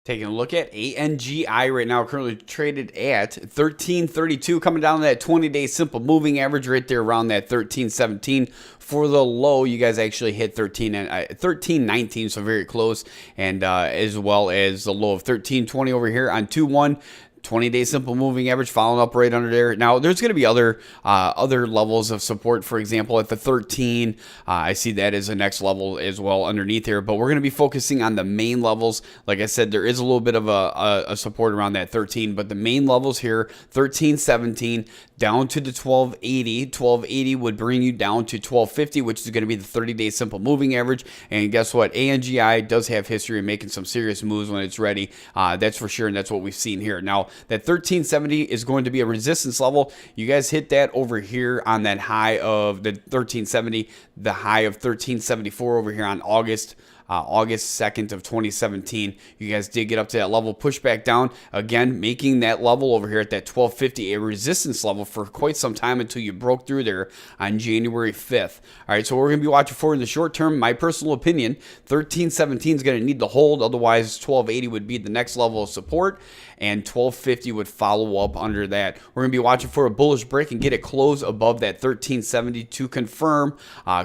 Taking a look at ANGI right now, currently traded at 1332, coming down to that 20-day simple moving average right there around that 1317. For the low, you guys actually hit 1319, so very close, and as well as the low of 1320 over here on 2-1. 20-day simple moving average following up right under there. Now, there's going to be other levels of support. For example, at the 13, I see that as the next level as well underneath here. But we're going to be focusing on the main levels. Like I said, there is a little bit of a support around that 13, but the main levels here, 1317 down to the 1280. 1280 would bring you down to 1250, which is going to be the 30-day simple moving average. And guess what? ANGI does have history of making some serious moves when it's ready. That's for sure, and that's what we've seen here. Now, that 1370 is going to be a resistance level. You guys hit that over here on that high of the 1370, the high of 1374 over here on August 2nd of 2017. You guys did get up to that level, push back down again, making that level over here at that 1250 a resistance level for quite some time until you broke through there on January 5th. All right, so we're going to be watching for in the short term. My personal opinion, 1317 is going to need to hold. Otherwise, 1280 would be the next level of support, and 1250 would follow up under that. We're going to be watching for a bullish break and get it close above that 1370 to confirm.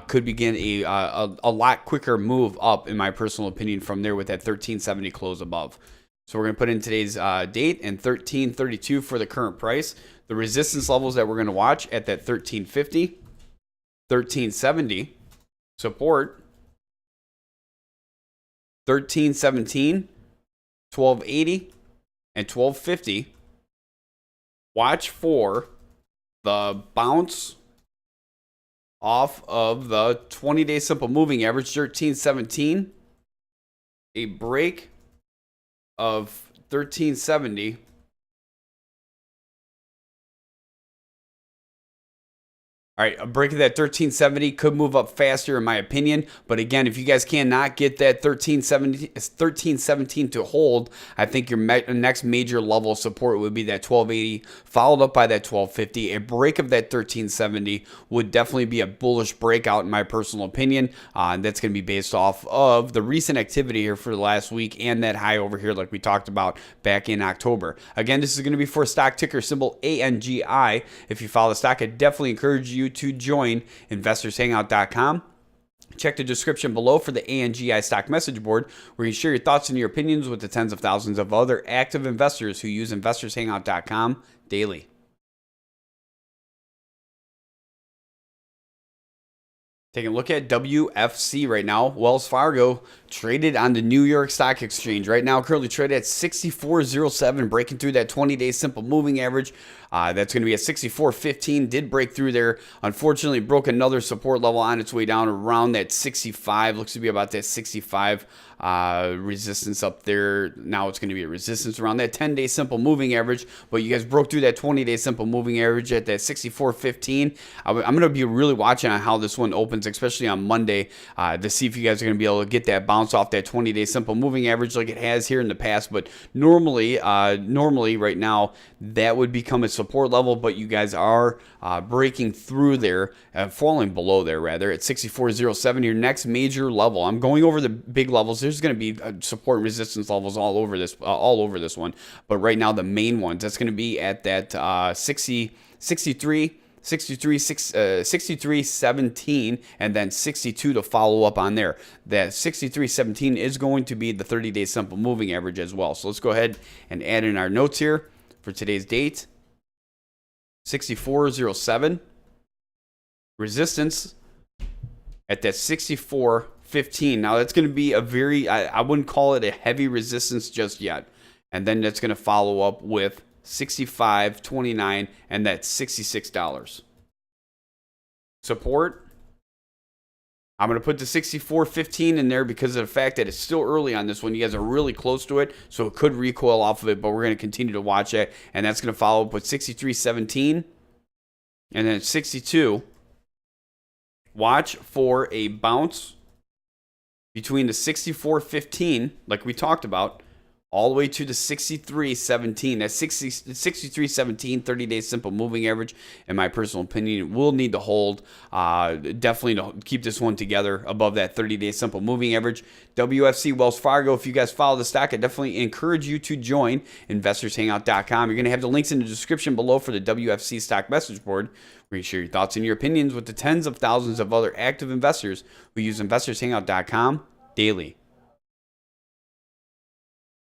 Could begin a lot quicker move up, in my personal opinion, from there with that 1370 close above. So we're going to put in today's date and 1332 for the current price. The resistance levels that we're going to watch at that 1350, 1370, support, 1317, 1280, and 1250. Watch for the bounce off of the 20-day simple moving average, 1317, a break of 1370, all right, a break of that 1370 could move up faster, in my opinion. But again, if you guys cannot get that 1317 to hold, I think your next major level of support would be that 1280, followed up by that 1250. A break of that 1370 would definitely be a bullish breakout, in my personal opinion. And that's going to be based off of the recent activity here for the last week and that high over here, like we talked about back in October. Again, this is going to be for stock ticker symbol ANGI. If you follow the stock, I definitely encourage you to join investorshangout.com. Check the description below for the ANGI stock message board, where you share your thoughts and your opinions with the tens of thousands of other active investors who use investorshangout.com daily. Taking a look at WFC right now. Wells Fargo traded on the New York Stock Exchange right now, currently traded at 64.07, breaking through that 20-day simple moving average. That's going to be at 64.15. Did break through there. Unfortunately, broke another support level on its way down around that 65. Looks to be about that 65 resistance up there. Now it's going to be a resistance around that 10-day simple moving average. But you guys broke through that 20-day simple moving average at that 64.15. I'm going to be really watching on how this one opens, especially on Monday, to see if you guys are going to be able to get that bounce off that 20-day simple moving average like it has here in the past. But normally right now, that would become a support level, but you guys are breaking through there, falling below there rather, at 64.07, your next major level. I'm going over the big levels. There's going to be support and resistance levels all over this one, but right now the main ones, that's going to be at that 63.17, and then 62 to follow up on there. That 63.17 is going to be the 30-day simple moving average as well. So let's go ahead and add in our notes here for today's date. 64.07, resistance at that 64.15. Now that's going to be a very, I wouldn't call it a heavy resistance just yet. And then that's going to follow up with 65.29, and that's $66. Support, I'm going to put the 64.15 in there because of the fact that it's still early on this one. You guys are really close to it, so it could recoil off of it, but we're going to continue to watch it, and that's going to follow up with 63.17, and then 62. Watch for a bounce between the 64.15, like we talked about, all the way to the 63.17. That's 63.17, 30-day simple moving average. In my personal opinion, will need to hold. Definitely to keep this one together above that 30-day simple moving average. WFC Wells Fargo. If you guys follow the stock, I definitely encourage you to join investorshangout.com. You're going to have the links in the description below for the WFC stock message board, where you share your thoughts and your opinions with the tens of thousands of other active investors who use investorshangout.com daily.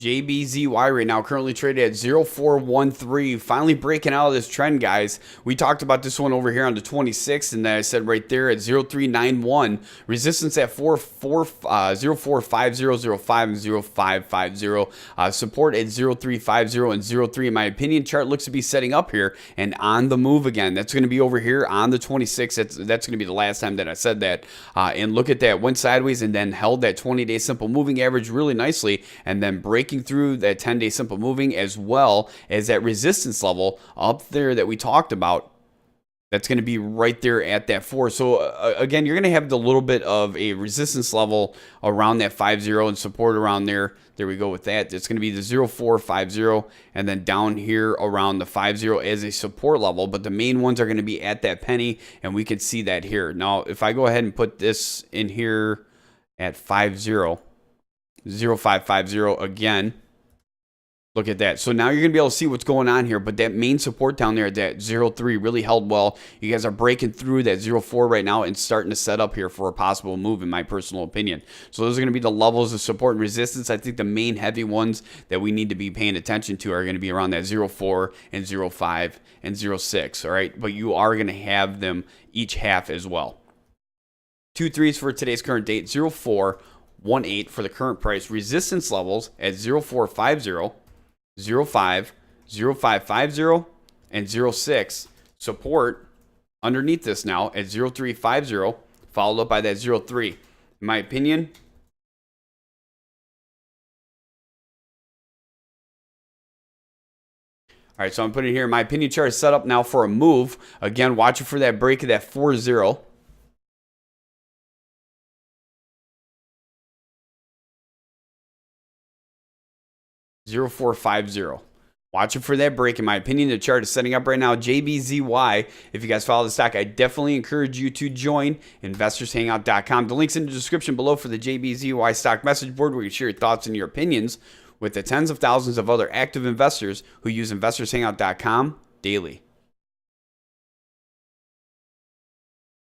JB&ZJMY right now currently traded at 0413, finally breaking out of this trend, guys. We talked about this one over here on the 26th, and then I said right there at 0391, resistance at 0450, 05, and 0550, support at 0350 and 03. In my opinion, chart looks to be setting up here and on the move again. That's going to be over here on the 26th. That's going to be the last time that I said that. And look at that, went sideways and then held that 20-day simple moving average really nicely, and then breaking through that 10-day simple moving, as well as that resistance level up there that we talked about. That's going to be right there at that 4. So again, you're going to have the little bit of a resistance level around that 50 and support around there. There we go with that. It's going to be the 0450 and then down here around the 50 as a support level. But the main ones are going to be at that penny, and we can see that here. Now, if I go ahead and put this in here at 50, 0550 again, look at that. So now you're going to be able to see what's going on here, but that main support down there at that 03 really held well. You guys are breaking through that 04 right now and starting to set up here for a possible move, in my personal opinion. So those are going to be the levels of support and resistance. I think the main heavy ones that we need to be paying attention to are going to be around that 04 and 05 and 06, all right? But you are going to have them each half as well. 2 3s for today's current date, 0418 for the current price. Resistance levels at 0450, 05, 0550, and 06. Support underneath this now at 0350, followed up by that 03. In my opinion, all right, so I'm putting it here. My opinion chart is set up now for a move. Again, watching for that break of that 40. 0450. Watching for that break. In my opinion, the chart is setting up right now. JB&ZJMY. If you guys follow the stock, I definitely encourage you to join investorshangout.com. The link's in the description below for the JB&ZJMY stock message board, where you share your thoughts and your opinions with the tens of thousands of other active investors who use investorshangout.com daily.